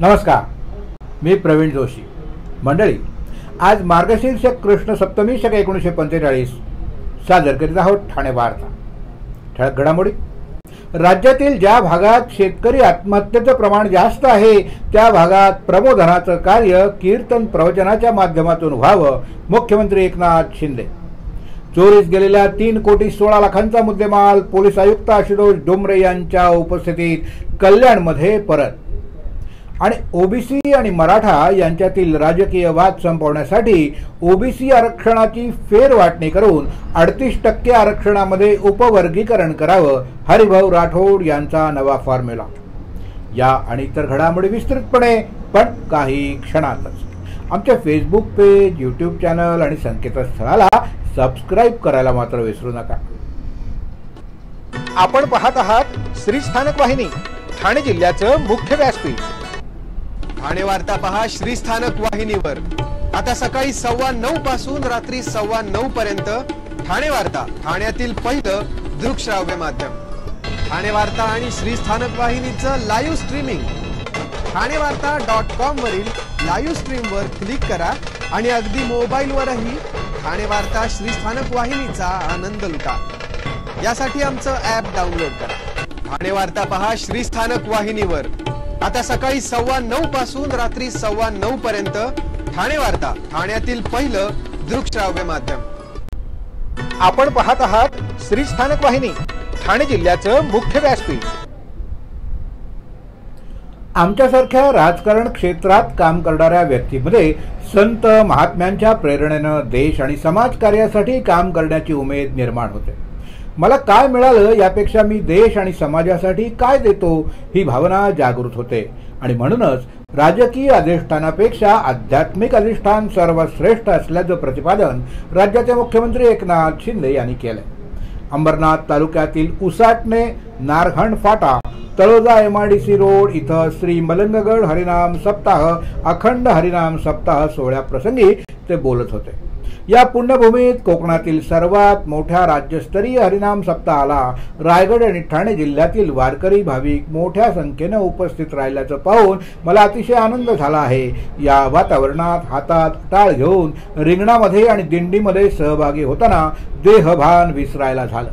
नमस्कार, मी प्रवीण जोशी. मंडळी, आज मार्गशीर्ष कृष्ण सप्तमी शके 1945 सादर करीत आहोत ठाणे वार्ता. ठळक घडामोडी. राज्यातील ज्या भागात शेतकरी आत्महत्येचं प्रमाण जास्त आहे त्या भागात प्रबोधनाचं कार्य कीर्तन प्रवचनाच्या माध्यमातून व्हावं, मुख्यमंत्री एकनाथ शिंदे. चोरीस गेलेल्या 3,16,00,000चा मुद्देमाल पोलीस आयुक्त आशुतोष डोंबरे यांच्या उपस्थितीत कल्याणमध्ये परत. आणि ओबीसी आणि मराठा यांच्यातील राजकीय वाद संपवण्यासाठी ओबीसी आरक्षणाची फेरवाटणी करून 38% आरक्षणामध्ये उपवर्गीकरण करावं, हरिभाऊ राठोड यांचा नवा फॉर्म्युला. या आणि इतर घडामोडी विस्तृतपणे, पण काही क्षणातच. आमच्या फेसबुक पेज, यूट्यूब चॅनल आणि संकेतस्थळाला सबस्क्राईब करायला मात्र विसरू नका. आपण पाहत आहात श्री स्थानक वाहिनी, ठाणे जिल्ह्याचं मुख्य व्यासपीठ. ठाणे वार्ता पहा श्री स्थानक वाहिनीवर. आता सकाळी 9:15 पासून रात्री 9:15 पर्यंत ठाणे वार्ता, ठाण्यातील पहिलं दृकश्राव्य माध्यम. ठाणे वार्ता आणि श्री स्थानक वाहिनीचं लाईव्ह स्ट्रीमिंग ठाणेवार्ता.com वरील लाईव्ह स्ट्रीमवर क्लिक करा आणि अगदी मोबाईलवरही ठाणे वार्ता श्री स्थानक वाहिनीचा आनंद लुटा. यासाठी आमचं ॲप डाउनलोड करा. ठाणे वार्ता पहा श्री स्थानक वाहिनीवर. आता सकाळी 9:15 पासून रात्री 9:15 पर्यंत ठाणे वार्ता, ठाण्यातील पहिलं दृकश्राव्य माध्यम. आपण पाहत आहात श्री स्थानक वाहिनी, ठाणे जिल्ह्याचं मुख्य व्यासपीठ. आमच्यासारख्या राजकारण क्षेत्रात काम करणाऱ्या व्यक्तीमध्ये संत महात्म्यांच्या प्रेरणेनं देश आणि समाज कार्यासाठी काम करण्याची उमेद निर्माण होते. मला काय मिळालं यापेक्षा मी देश आणि समाजासाठी काय देतो ही भावना जागृत होते. आणि म्हणूनच राजकीय अधिष्ठानापेक्षा आध्यात्मिक अधिष्ठान सर्वश्रेष्ठ असल्याचं प्रतिपादन राज्याचे मुख्यमंत्री एकनाथ शिंदे यांनी केलंय. अंबरनाथ तालुक्यातील उसाटणे, नारहण फाटा, तळोजा MIDC रोड इथं श्री मलंगगड हरिनाम सप्ताह, अखंड हरिनाम सप्ताह सोहळ्याप्रसंगी ते बोलत होते. या पुण्यभूमीत कोकणातील सर्वात मोठ्या राज्यस्तरीय हरिनाम सप्ताहाला रायगड आणि ठाणे जिल्ह्यातील वारकरी भाविक मोठ्या संख्येनं उपस्थित राहिल्याचं पाहून मला अतिशय आनंद झाला आहे. या वातावरणात हातात टाळ घेऊन रिंगणामध्ये आणि दिंडीमध्ये सहभागी होताना देहभान विसरायला झालं.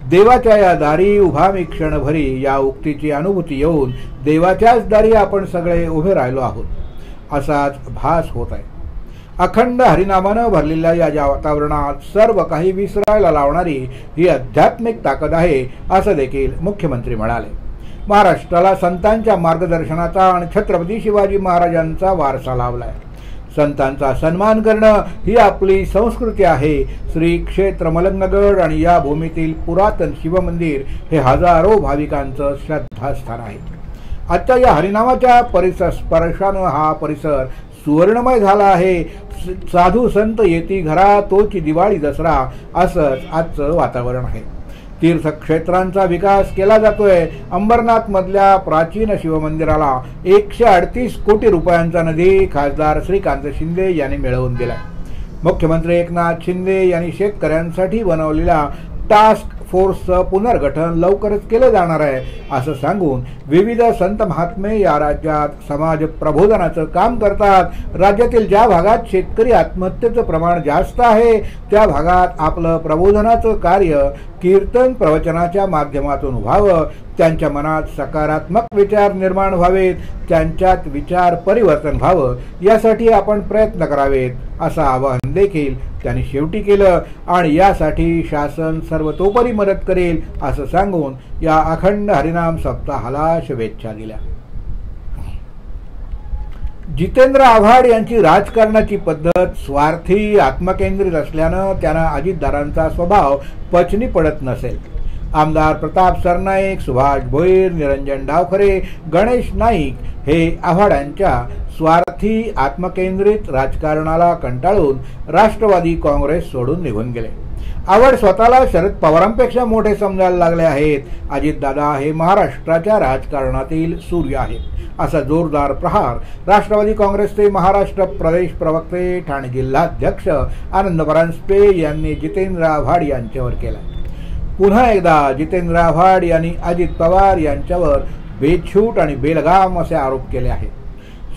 देवाच्या या दारी उभा मी क्षणभरी या उक्तीची अनुभूती येऊन देवाच्याच दारी आपण सगळे उभे राहिलो आहोत असाच भास होत आहे. अखंड हरिनामानं भरलेल्या या वातावरणात सर्व काही विसरायला लावणारी ही आध्यात्मिक ताकद आहे असं देखील मुख्यमंत्री म्हणाले. महाराष्ट्राला संतांच्या मार्गदर्शनाचा आणि छत्रपती शिवाजी महाराजांचा वारसा लाभलाय. संतांचा सन्मान करणं ही आपली संस्कृती आहे. श्री क्षेत्र मलंगगड आणि या भूमीतील पुरातन शिवमंदिर हे हजारो भाविकांचं श्रद्धास्थान आहे. आजच्या या हरिनामाच्या स्पर्शानं हा परिसर सुवर्णमय झाला आहे. साधू संत येती घरा, तोची दिवाळी दसरा असंच आजचं वातावरण आहे. तीर्थक्षेत्रांचा विकास केला जातोय. अंबरनाथ मधल्या प्राचीन शिवमंदिराला 138 कोटी रुपयांचा निधी खासदार श्रीकांत शिंदे यांनी मिळवून दिलाय. मुख्यमंत्री एकनाथ शिंदे यांनी शेतकऱ्यांसाठी बनवलेल्या टास्क फोर्सचं पुनर्गठन लवकरच केलं जाणार आहे असं सांगून विविध संत महात्मे या राज्यात समाज प्रबोधनाचं काम करतात. राज्यातील ज्या भागात शेतकरी आत्महत्येचं प्रमाण जास्त आहे त्या भागात आपलं प्रबोधनाचं कार्य कीर्तन प्रवचनाच्या माध्यमातून व्हावं, त्यांच्या मनात सकारात्मक विचार निर्माण व्हावेत, त्यांच्यात विचार परिवर्तन व्हावं यासाठी आपण प्रयत्न करावेत असं आवाहन देखील त्यांनी शेवटी केलं. आणि यासाठी शासन सर्वतोपरी मदत करेल असं सांगून या अखंड हरिनाम सप्ताहाला शुभेच्छा दिल्या. जितेंद्र आव्हाड यांची राजकारणाची पद्धत स्वार्थी, आत्मकेंद्रित असल्यानं त्यांना अजितदारांचा स्वभाव पचनी पडत नसेल. आमदार प्रताप सरनाईक, सुभाष भोईर, निरंजन डावखरे, गणेश नाईक हे आव्हाडांच्या स्वार्थी आत्मकेंद्रित राजकारणाला कंटाळून राष्ट्रवादी काँग्रेस सोडून निघून गेले. आव्हाड स्वतःला शरद पवारांपेक्षा मोठे समजायला लागले आहेत. अजितदादा हे महाराष्ट्राच्या राजकारणातील सूर्य आहेत असा जोरदार प्रहार राष्ट्रवादी काँग्रेसचे महाराष्ट्र प्रदेश प्रवक्ते, ठाणे जिल्हाध्यक्ष आनंद परांजपे यांनी जितेंद्र आव्हाड यांच्यावर केला. पुन्हा एकदा जितेंद्र आव्हाड यांनी अजित पवार यांच्यावर बेछूट आणि बेलगाम असे आरोप केले आहेत.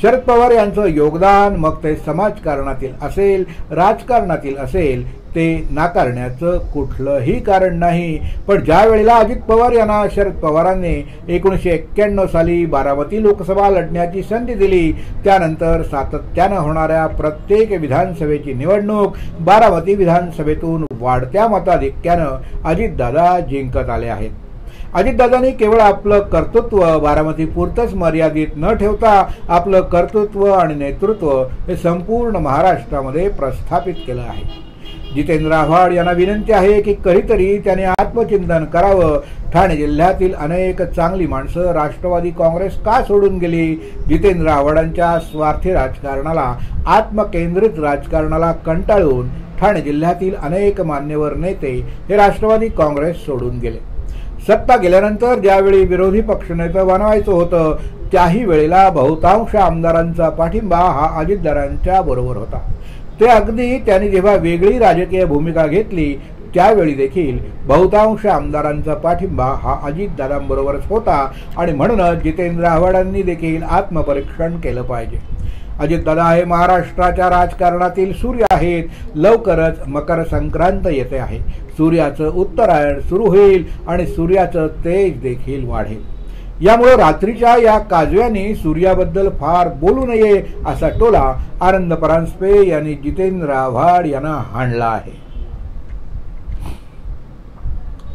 शरद पवार यांचं योगदान मग ते समाजकारणातील असेल राजकारणातील असेल ते नाकारण्याचं कुठलंही कारण नाही। पण ज्या वेळेला अजित पवार यांना शरद पवारांनी 1991 साली बारामती लोकसभा लढण्याची संधी दिली, त्यानंतर सातत्यानं होणाऱ्या प्रत्येक विधानसभेची निवडणूक बारामती विधानसभेतून वाढत्या मताधिक्यानं अजितदादा जिंकत आले आहेत। अजितदादांनी केवळ आपलं कर्तृत्व बारामतीपुरतंच मर्यादित न ठेवता आपलं कर्तृत्व आणि नेतृत्व हे संपूर्ण महाराष्ट्रामध्ये प्रस्थापित केलं आहे। जितेंद्र आव्हाड यांना विनंती आहे की कधीतरी त्यांनी आत्मचिंतन करावं। ठाणे जिल्ह्यातील अनेक चांगली माणसं राष्ट्रवादी काँग्रेस का सोडून गेली? जितेंद्र आव्हाडांच्या स्वार्थी राजकारणाला, आत्मकेंद्रित राजकारणाला कंटाळून ठाणे जिल्ह्यातील अनेक मान्यवर नेते हे राष्ट्रवादी काँग्रेस सोडून गेले। सत्ता गेल्यानंतर ज्यावेळी विरोधी पक्षनेते बनवायचं होतं त्याही वेळेला बहुतांश आमदारांचा पाठिंबा हा अजितदादांच्या बरोबर होता। ते अगदी त्यांनी जेव्हा वेगळी राजकीय भूमिका घेतली त्यावेळी देखील बहुतांश आमदारांचा पाठिंबा हा अजितदादांबरोबरच होता आणि म्हणूनच जितेंद्र आव्हाडांनी देखील आत्मपरीक्षण केलं पाहिजे। अजितदादा हे महाराष्ट्राच्या राजकारणातील सूर्य आहेत। लवकरच मकर संक्रांत येते आहे। सूर्याचं उत्तरायण सुरू होईल आणि सूर्याचं तेज देखील वाढेल। यामुळे रात्रीच्या या काजव्यांनी सूर्याबद्दल फार बोलू नये असा टोला आनंद परांजपे यांनी जितेंद्र आव्हाड यांना हाणला आहे।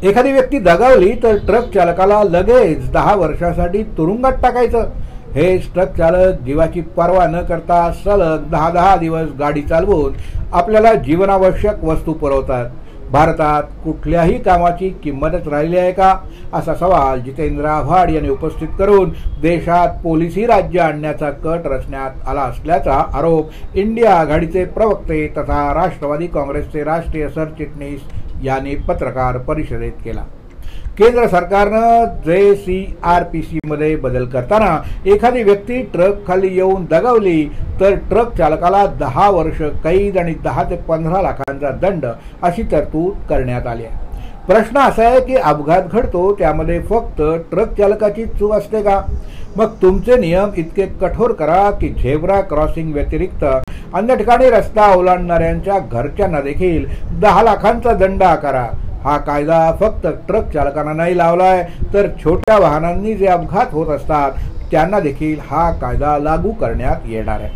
एखादी व्यक्ती दगावली तर ट्रक चालकाला लगेच 10 वर्षासाठी तुरुंगात टाकायचं। हे ट्रक चालक जीवाची पर्वा न करता सलग 10 दिवस गाडी चालवून आपल्याला जीवनावश्यक वस्तू पुरवतात। भारतात कुठल्याही कामाची किंमतच राहिली आहे का असा सवाल जितेंद्र आव्हाड यांनी उपस्थित करून देशात पोलिसी राज्य आणण्याचा कट रचण्यात आला असल्याचा आरोप इंडिया आघाडीचे प्रवक्ते तथा राष्ट्रवादी काँग्रेसचे राष्ट्रीय सरचिटणीस यांनी पत्रकार परिषदेत केला। केंद्र सरकारनं JCRPC मध्ये बदल करताना एखादी व्यक्ती ट्रक खाली येऊन दगावली तर ट्रक चालकाला 10 वर्ष कैद आणि 10 ते 15 लाखांचा दंड अशी तरतूद करण्यात आली आहे। प्रश्न असा आहे की अपघात घडतो त्यामध्ये फक्त ट्रक चालकाची चूक असते का? मग तुमचे नियम इतके कठोर करा की झेब्रा क्रॉसिंग व्यतिरिक्त अन्य ठिकाणी रस्ता ओलांडणाऱ्यांच्या घरच्यांना देखील 10 लाखांचा दंड आकारा। हा कायदा फक्त ट्रक चालकांना नाही लावलाय तर छोट्या वाहनांनी जे अपघात होत असतात त्यांना देखील हा कायदा लागू करण्यात येणार आहे।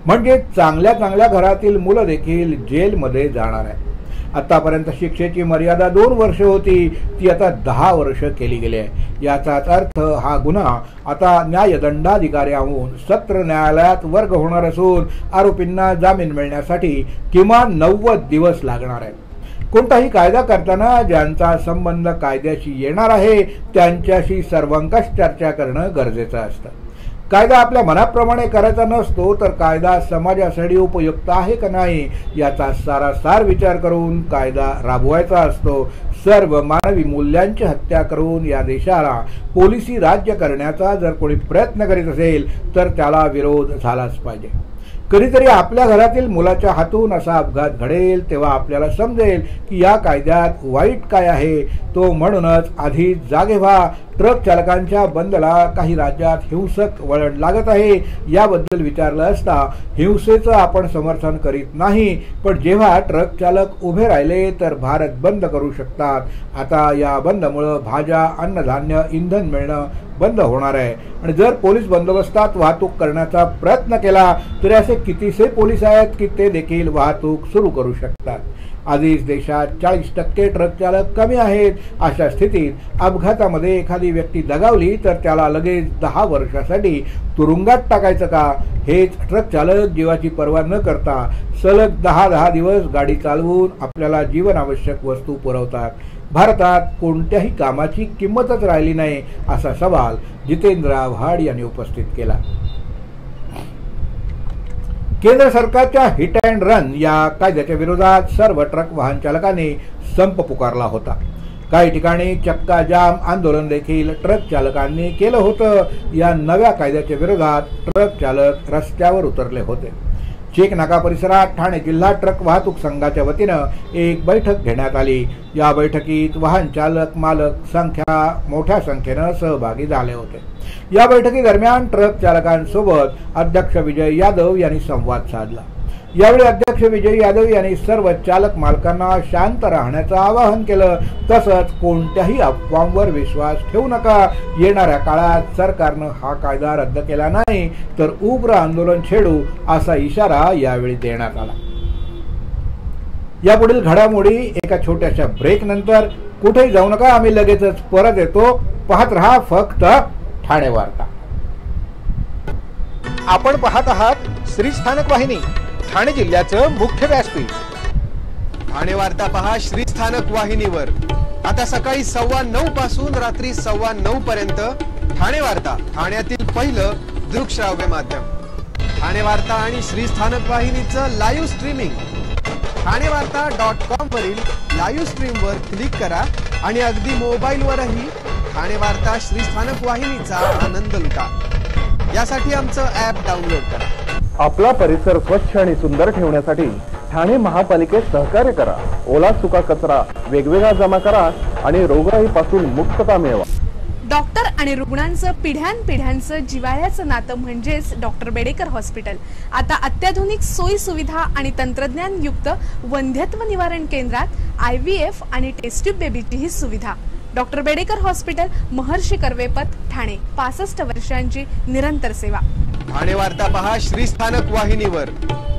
म्हणजे चांगल्या घरातील मुलं देखील जेलमध्ये जाणार आहे। आतापर्यंत शिक्षेची मर्यादा 2 वर्ष होती, ती आता 10 वर्ष केली गेली आहे। याचाच अर्थ हा गुन्हा आता न्यायदंडाधिकाऱ्यांहून सत्र न्यायालयात वर्ग होणार असून आरोपींना जामीन मिळण्यासाठी किमान 90 दिवस लागणार आहेत। कोणताही कायदा करताना ज्यांचा संबंध कायद्याशी येणार आहे त्यांच्याशी सर्वंकष चर्चा करणं गरजेचं असतं। कायदा आपल्या मनाप्रमाणे करायचा नसतो तर कायदा समाजासाठी उपयुक्त आहे का नाही याचा सारासार विचार करून कायदा राबवायचा असतो। सर्व मानवी मूल्यांची हत्या करून या देशाला पोलिसी राज्य करण्याचा जर कोणी प्रयत्न करीत असेल तर त्याला विरोध झालाच पाहिजे। कधीतरी आपल्या घरातील मुलाच्या हातून असा अपघात घडेल तेव्हा आपल्याला समजेल की या कायद्यात वाईट काय आहे। तो म्हणूनच आधी जागे व्हा। ट्रक चालकांच्या बंदला काही राज्यात हिंसक वळण लागत आहे याबद्दल विचारलं असता हिंसेचं आपण समर्थन करीत नाही, पण जेव्हा ट्रक चालक उभे राहिले तर भारत बंद करू शकतात। आता या बंदमुळे भाज्या, अन्नधान्य, इंधन मिळणं बंद होणार आहे आणि जर पोलीस बंदोबस्तात वाहतूक करण्याचा प्रयत्न केला तर असे कितीसे पोलीस आहेत की ते देखील वाहतूक सुरू करू शकतात। आधीच देशात 40% ट्रक चालक कमी आहेत। अशा स्थितीत अपघातामध्ये एखादी व्यक्ती दगावली तर त्याला लगेच 10 वर्षासाठी तुरुंगात टाकायचं का? हेच ट्रक चालक जीवाची पर्वा न करता सलग 10 दिवस गाडी चालवून आपल्याला जीवनावश्यक वस्तू पुरवतात। भारतात कोणत्याही कामाची किंमतच राहिली नाही असा सवाल जितेंद्र आव्हाड यांनी उपस्थित केला। केंद्र सरकारच्या हिट अँड रन या कायद्याच्या विरोधात सर्व ट्रक वाहन चालकांनी संप पुकारला होता। काही ठिकाणी चक्का जाम आंदोलन देखील ट्रक चालकांनी केलं होतं। या नव्या कायद्याच्या विरोधात ट्रक चालक रस्त्यावर उतरले होते। चेक नाका परिसरात ठाणे जिल्हा ट्रक वाहतूक संघाच्या वतीनं एक बैठक घेण्यात आली। या बैठकीत वाहन चालक मालक मोठ्या संख्येनं सहभागी झाले होते। या बैठकीदरम्यान ट्रक चालकांसोबत अध्यक्ष विजय यादव यांनी संवाद साधला। यावेळी अध्यक्ष विजय यादव यांनी सर्व चालक मालकांना शांत राहण्याचं आवाहन केलं। तसंच कोणत्याही अफवांवर विश्वास ठेवू नका। येणाऱ्या काळात सरकारनं हा कायदा रद्द केला नाही तर उग्र आंदोलन छेडू असा इशारा यावेळी देण्यात आला। यापुढील घडामोडी एका छोट्याशा ब्रेक नंतर। कुठेही जाऊ नका, आम्ही लगेचच परत येतो। पाहत रहा फक्त ठाणे वार्ता। आपण पाहत आहात श्री स्थानक वाहिनी, ठाणे जिल्ह्याचं मुख्य व्यासपीठ। ठाणे वार्ता पहा श्री स्थानक वाहिनीवर। आता सकाळी 9:15 पासून रात्री 9:15 पर्यंत ठाणे वार्ता, ठाण्यातील पहिलं दृकश्राव्य माध्यम। ठाणे वार्ता आणि श्री स्थानक वाहिनीचं लाईव्ह स्ट्रीमिंग ठाणेवार्ता.com वरील लाईव्ह स्ट्रीमवर क्लिक करा आणि अगदी मोबाईलवरही ठाणे वार्ता श्री स्थानक वाहिनीचा आनंद लुटा। यासाठी आमचं ॲप डाउनलोड करा। आपला परिसर स्वच्छ आणि सुंदर ठेवण्यासाठी ठाणे महापालिकेत सहकार्य करा। ओला सुका कचरा वेगवेगळा जमा करा आणि रोगराईपासून मुक्तता मिळवा। डॉक्टर आणि रुग्णांचं पिढ्यानपिढ्यांचं जिव्हाळ्याचं नातं म्हणजेच डॉक्टर बेडेकर हॉस्पिटल। आता अत्याधुनिक सोयी सुविधा आणि तंत्रज्ञान युक्त वंध्यत्व निवारण केंद्रात IVF आणि टेस्ट ट्यूब बेबीची ही सुविधा। डॉक्टर बेडेकर हॉस्पिटल, महर्षी कर्वेपथ, ठाणे। 65 वर्षांची निरंतर सेवा। ठाणे वार्ता पहा श्री स्थानक वाहिनीवर।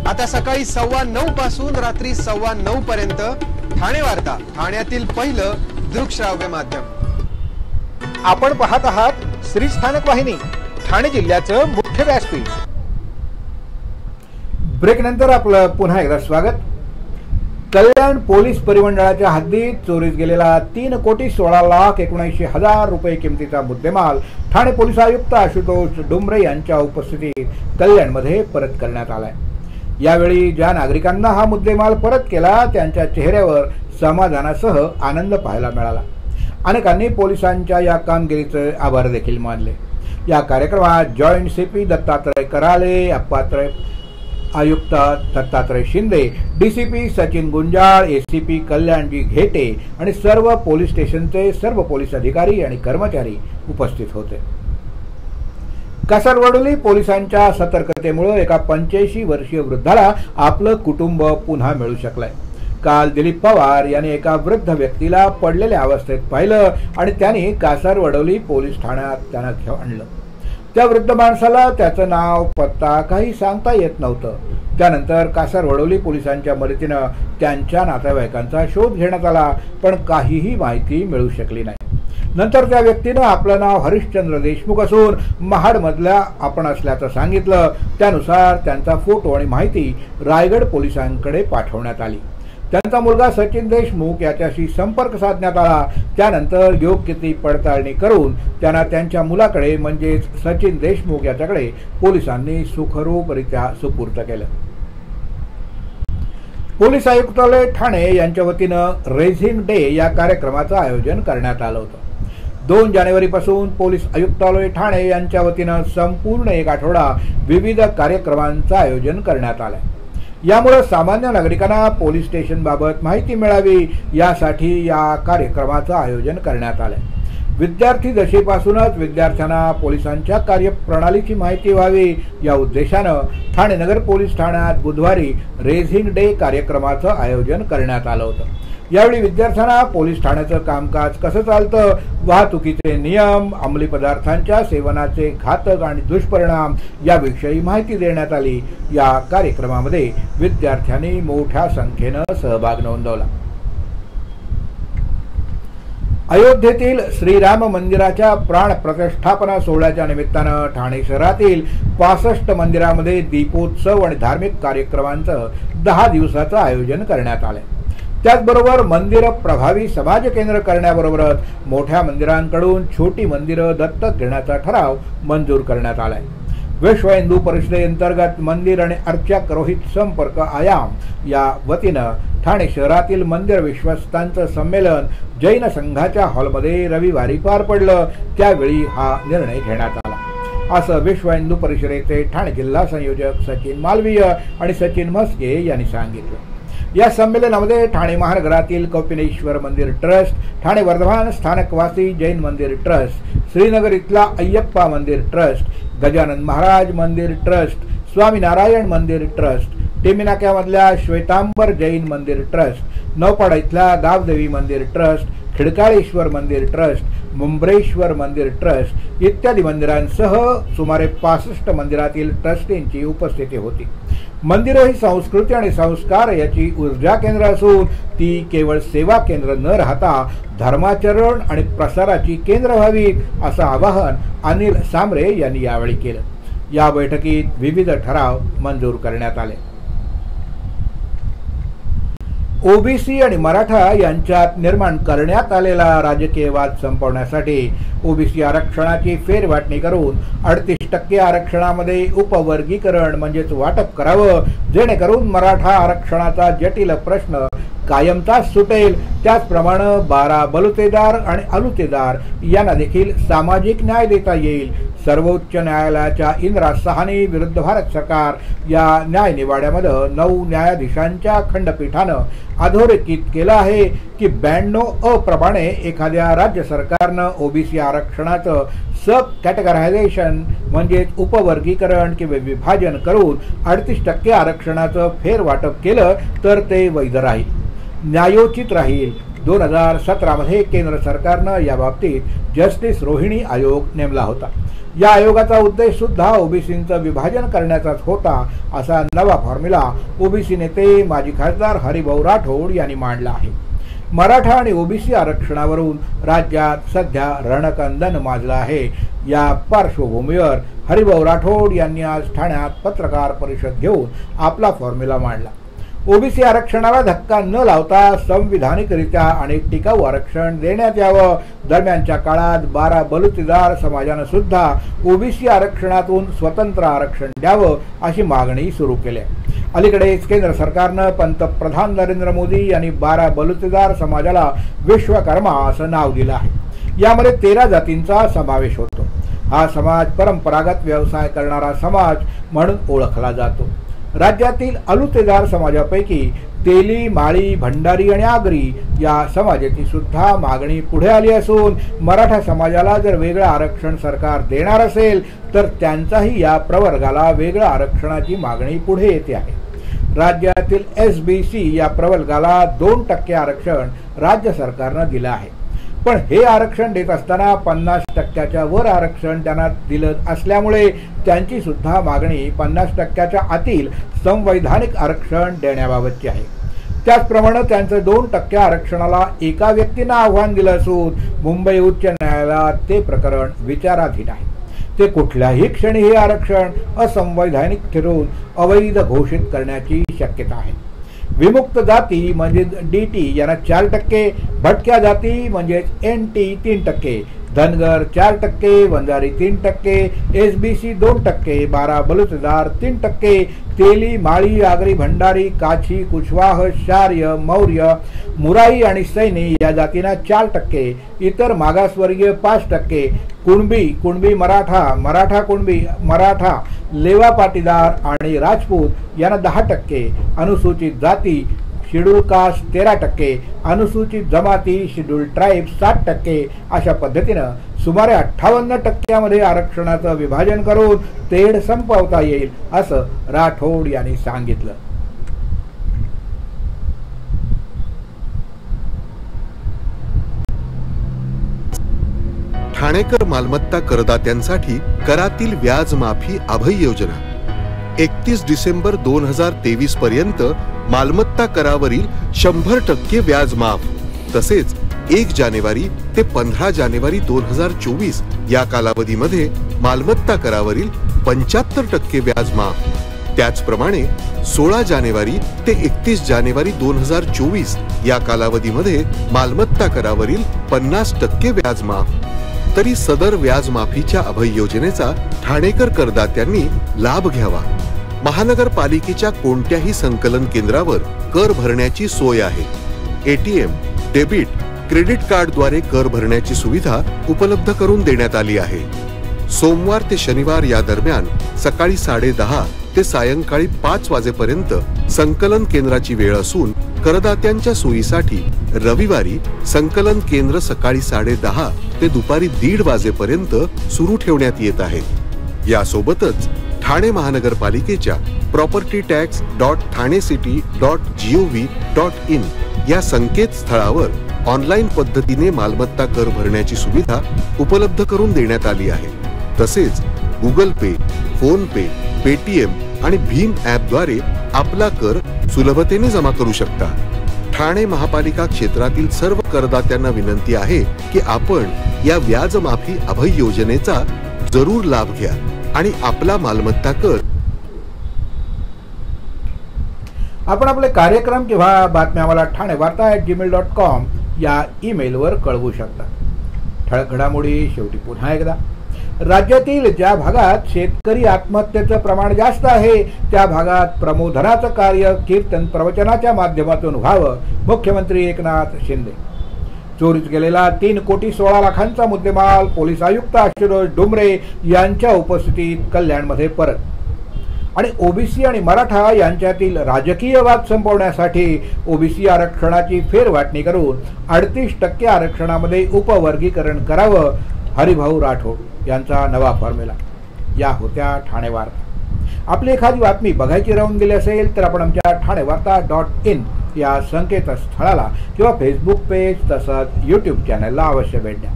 आता सकाळी 9:15 पासून रात्री 9:15 पर्यंत ठाणे वार्ता, ठाण्यातील पहिलं दृकश्राव्य माध्यम। आपण पाहत आहात श्री स्थानक वाहिनी, ठाणे जिल्ह्याचं मुख्य व्यासपीठ। ब्रेक नंतर आपलं पुन्हा एकदा स्वागत। कल्याण पोलीस परिमंडळाच्या हद्दीत चोरीस गेलेला 3,16,79,000 रुपये किमतीचा मुद्देमाल ठाणे पोलीस आयुक्त आशुतोष डुमरे यांच्या उपस्थितीत कल्याणमध्ये परत करण्यात आलाय। यावेळी ज्या नागरिकांना हा मुद्देमाल परत केला त्यांच्या चेहऱ्यावर समाधानासह आनंद पाहायला मिळाला। अनेकांनी पोलिसांच्या या कामगिरीचे आभार देखील मानले। या कार्यक्रमात जॉईंट CP दत्तात्रय कराले, अप्पात्रय आयुक्त दत्तात्रय शिंदे, DCP सचिन गुंजाळ, ACP कल्याणजी घेटे आणि सर्व पोलीस स्टेशनचे सर्व पोलीस अधिकारी आणि कर्मचारी उपस्थित होते। कासारवडोली पोलिसांच्या सतर्कतेमुळे एका 85 वर्षीय वृद्धाला आपलं कुटुंब पुन्हा मिळू शकलंय। काल दिलीप पवार यांनी एका वृद्ध व्यक्तीला पडलेल्या अवस्थेत पाहिलं आणि त्यांनी कासारवडोली पोलीस ठाण्यात त्यांना घेऊन आणलं। त्या वृद्ध माणसाला त्याचं नाव पत्ता काही सांगता येत नव्हतं। त्यानंतर कासारवडोली पोलिसांच्या मदतीनं त्यांच्या नातेवाईकांचा शोध घेण्यात आला, पण काहीही माहिती मिळू शकली नाही। नंतर त्या व्यक्तीनं आपलं नाव हरिश्चंद्र देशमुख असून महाडमधल्या आपण असल्याचं सांगितलं। त्यानुसार त्यांचा फोटो आणि माहिती रायगड पोलिसांकडे पाठवण्यात आली। त्यांचा मुलगा सचिन देशमुख याच्याशी संपर्क साधण्यात आला। त्यानंतर योग्य ती पडताळणी करून त्यांना त्यांच्या मुलाकडे म्हणजेच सचिन देशमुख याच्याकडे पोलिसांनी सुखरूपरित्या सुपूर्द केलं। पोलीस आयुक्तालय ठाणे यांच्या वतीनं रेझिंग डे या कार्यक्रमाचं आयोजन करण्यात आलं होतं। 2 जानेवारीपासून पोलीस आयुक्तालय ठाणे यांच्या वतीनं संपूर्ण एक आठवडा विविध कार्यक्रमांचं आयोजन करण्यात आलंय। यामुळे सामान्य नागरिकांना पोलीस स्टेशन बाबत माहिती मिळावी यासाठी या कार्यक्रमाचं आयोजन करण्यात आलंय। विद्यार्थी दशेपासूनच विद्यार्थ्यांना पोलिसांच्या कार्यप्रणालीची माहिती व्हावी या उद्देशानं ठाणे नगर पोलीस ठाण्यात बुधवारी रेझिंग डे कार्यक्रमाचं आयोजन करण्यात आलं होतं। यावेळी विद्यार्थ्यांना पोलीस ठाण्याचं कामकाज कसं चालतं, वाहतुकीचे नियम, अंमली पदार्थांच्या सेवनाचे घातक आणि दुष्परिणाम याविषयी माहिती देण्यात आली। या कार्यक्रमामध्ये विद्यार्थ्यांनी मोठ्या संख्येनं सहभाग नोंदवला। अयोध्येतील श्रीराम मंदिराच्या प्राण प्रतिष्ठापना सोहळ्याच्या निमित्तानं ठाणे शहरातील 65 मंदिरामध्ये दीपोत्सव आणि धार्मिक कार्यक्रमांचं 10 दिवसाचं आयोजन करण्यात आलंय। त्याचबरोबर मंदिर प्रभावी समाज केंद्र करण्याबरोबरच मोठ्या मंदिरांकडून छोटी मंदिरं दत्तक घेण्याचा ठराव मंजूर करण्यात आलाय। विश्व हिंदू परिषदेअंतर्गत मंदिर आणि अर्चक रोहित संपर्क आयाम या वतीनं ठाणे शहरातील मंदिर विश्वस्तांचं संमेलन जैन संघाच्या हॉलमध्ये रविवारी पार पडलं। त्यावेळी हा निर्णय घेण्यात आला। असं विश्व हिंदू परिषदेचे ठाणे जिल्हा संयोजक सचिन मालवीय आणि सचिन म्हस्के यांनी सांगितलं। या संमेलनामध्ये ठाणे महानगरातील कौपिनेश्वर मंदिर ट्रस्ट, ठाणे वर्धमान स्थानकवासी जैन मंदिर ट्रस्ट, श्रीनगर इथला अय्यप्पा मंदिर ट्रस्ट, गजानन महाराज मंदिर ट्रस्ट, स्वामीनारायण मंदिर ट्रस्ट, टेमीनाक्यामधल्या श्वेतांबर जैन मंदिर ट्रस्ट, नौपाडा इथला गावदेवी मंदिर ट्रस्ट, खिडकाळेश्वर मंदिर ट्रस्ट, मुंब्रेश्वर मंदिर ट्रस्ट इत्यादी मंदिरांसह सुमारे 65 मंदिरातील ट्रस्टींची उपस्थिती होती। मंदिरं ही संस्कृती आणि संस्कार याची ऊर्जा केंद्र असून ती केवळ सेवा केंद्र न राहता धर्माचरण आणि प्रसाराची केंद्र व्हावीत असं आवाहन अनिल सांबरे यांनी यावेळी केलं। या बैठकीत विविध ठराव मंजूर करण्यात आले। ओबीसी आणि मराठा यांच्यात निर्माण करण्यात आलेला राजकीय वाद संपवण्यासाठी ओबीसी आरक्षणाची फेरवाटणी करून 38% आरक्षणामध्ये उपवर्गीकरण म्हणजेच वाटप करावं, जेणेकरून मराठा आरक्षणाचा जटिल प्रश्न कायमचा सुटेल। त्याचप्रमाणे 12 बलुतेदार आणि अलुतेदार यांना देखील सामाजिक न्याय देता येईल। सर्वोच्च न्यायालयाच्या इंदिरा साहनी विरुद्ध भारत सरकार या न्यायनिवाड्यामध्ये 9 न्यायाधीशांच्या खंडपीठानं अधोरेखित केलं आहे की 92 प्रमाणे एखाद्या राज्य सरकारनं ओबीसी आरक्षणाचं सब कॅटेगरायझेशन म्हणजेच उपवर्गीकरण किंवा विभाजन करून 38% आरक्षणाचं फेरवाटप केलं तर ते वैध राहील, न्यायोचित राहील। 2017 मध्ये केंद्र सरकारनं याबाबतीत जस्टिस रोहिणी आयोग नेमला होता। या आयोगाचा उद्देश सुद्धा ओबीसींचं विभाजन करण्याचाच होता असा नवा फॉर्म्युला ओबीसी नेते माजी खासदार हरिभाऊ राठोड यांनी मांडला आहे। मराठा आणि ओबीसी आरक्षणावरून राज्यात सध्या रणकंदन माजलं आहे। या पार्श्वभूमीवर हरिभाऊ राठोड यांनी आज ठाण्यात पत्रकार परिषद घेऊन आपला फॉर्म्युला मांडला। ओबीसी आरक्षणाला धक्का न लावता संविधानिकरित्या आणि टिकाऊ आरक्षण देण्यात यावं। दरम्यानच्या काळात 12 बलुतेदार समाजानं सुद्धा ओबीसी आरक्षणातून स्वतंत्र आरक्षण द्यावं अशी मागणी सुरू केली। अलीकडेच केंद्र सरकारनं पंतप्रधान नरेंद्र मोदी यांनी 12 बलुतेदार समाजाला विश्वकर्मा असं नाव दिलं आहे। यामध्ये 13 जातींचा समावेश होतो। हा समाज परंपरागत व्यवसाय करणारा समाज म्हणून ओळखला जातो। राज्यातील अलुतेदार समाजापैकी तेली, माळी, भंडारी आणि आगरी या समाजाची सुद्धा मागणी पुढे आली असून मराठा समाजाला जर वेगळं आरक्षण सरकार देणार असेल तर त्यांचाही या प्रवर्गाला वेगळं आरक्षणाची मागणी पुढे येते आहे। राज्यातील एसबीसी या प्रवर्गाला 2% आरक्षण राज्य सरकारनं दिलं आहे, पण हे आरक्षण देत असताना 50% वर आरक्षण त्यांना दिलं असल्यामुळे त्यांची सुद्धा मागणी 50% आतील संवैधानिक आरक्षण देण्याबाबतची आहे। त्याचप्रमाणे त्यांचं 2% आरक्षणाला एका व्यक्तीनं आव्हान दिलं असून मुंबई उच्च न्यायालयात ते प्रकरण विचाराधीन आहे। ते कुठल्याही क्षणी हे आरक्षण असंवैधानिक ठरवून अवैध घोषित करण्याची शक्यता आहे। विमुक्त जाती म्हणजेच डीटी यांना 4%, भटक्या जाती म्हणजेच एनटी 3%, धनगर 4%, वंजारी 3%, एसबीसी 2%, 12 बलुतेदार 3%, तेली, माळी, आगरी, भंडारी, काछी, कुशवाह, शार्य, मौर्य, मुराई आणि सैनी या जातींना 4%, इतर मागासवर्गीय 5%, कुणबी मराठा, मराठा कुणबी, मराठा, लेवा पाटीदार आणि राजपूत यांना 10%, अनुसूचित जाती शेड्यूल कास्ट 13%, अनुसूचित जमाती शेड्यूल ट्राईब 7%, अशा पद्धतीनं सुमारे 58% आरक्षणाचं विभाजन करून तेढ संपवता येईल असं राठोड यांनी सांगितलं। ठाणेकर मालमत्ता करदात्यांसाठी करातील व्याज माफी अभय योजना 31 डिसेंबर 2023 पर्यंत मालमत्ता करावरील 100% व्याज माफ, तसेच 1 जानेवारी ते 15 जानेवारी 2024 या कालावधीमध्ये मालमत्ता करावरील 75% व्याज माफ। त्याचप्रमाणे 16 जानेवारी ते 31 जानेवारी 2024 या कालावधीमध्ये मालमत्ता करावरील 50% व्याज माफ। तरी सदर व्याज माफीच्या अभय योजनेचा ठाणेकर करदात्यांनी लाभ घ्यावा। महानगरपालिकेच्या कोणत्याही संकलन केंद्रावर कर भरण्याची सोय आहे। एटीएम, डेबिट, क्रेडिट कार्डद्वारे कर भरण्याची सुविधा उपलब्ध करून देण्यात आली आहे। सोमवार ते शनिवार या दरम्यान सकाळी 10:30 ते सायंकाळी 5 वाजेपर्यंत संकलन केंद्राची वेळ असून करदात्यांच्या सोयीसाठी रविवारी संकलन केंद्र सकाळी 10:30 ते दुपारी 1:30 वाजेपर्यंत सुरू ठेवण्यात येत आहेत। यासोबतच ठाणे महानगरपालिकेच्या propertytax.thanecity.gov.in या संकेतस्थळावर ऑनलाईन पद्धतीने मालमत्ता कर भरण्याची सुविधा उपलब्ध करून देण्यात आली आहे। तसेच गुगल पे, फोन पे, पेटीएम आणि भीम ॲपद्वारे आपला कर सुलभतेने जमा करू शकता। ठाणे महापालिका क्षेत्रातील सर्व करदात्यांना विनंती आहे की आपण या व्याज माफी अभय योजनेचा जरूर लाभ घ्या आणि आपला मालमत्ता कर आपण आपले कार्यक्रम किंवा बातम्या आम्हाला thanevarta@gmail.com या ईमेलवर कळवू शकता। ठळक घडामोडी शेवटी पुन्हा एकदा, राज्यातील ज्या भागात शेतकरी आत्महत्येचं प्रमाण जास्त आहे त्या भागात प्रमोधनाचं कार्य कीर्तन प्रवचनाच्या माध्यमातून व्हावं, मुख्यमंत्री एकनाथ शिंदे। चोरीस गेलेला 3,16,00,000चा मुद्देमाल पोलीस आयुक्त आशुतोष डुमरे यांच्या उपस्थितीत कल्याणमध्ये परत। आणि ओबीसी आणि मराठा यांच्यातील राजकीय वाद संपवण्यासाठी ओबीसी आरक्षणाची फेरवाटणी करून 38% आरक्षणामध्ये उपवर्गीकरण करावं, हरिभाऊ राठोड यांचा नवा फॉर्म्युला। या होत्या ठाणे वार्ता। आपली एखादी बातमी बघायची राहून गेली असेल तर आपण आमच्या thanevarta.in या संकेतस्थळाला किंवा फेसबुक पेज तसंच यूट्यूब चॅनलला अवश्य भेट द्या।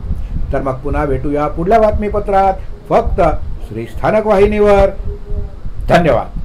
तर मग पुन्हा भेटूया पुढल्या बातमीपत्रात, फक्त श्री स्थानक वाहिनीवर। धन्यवाद।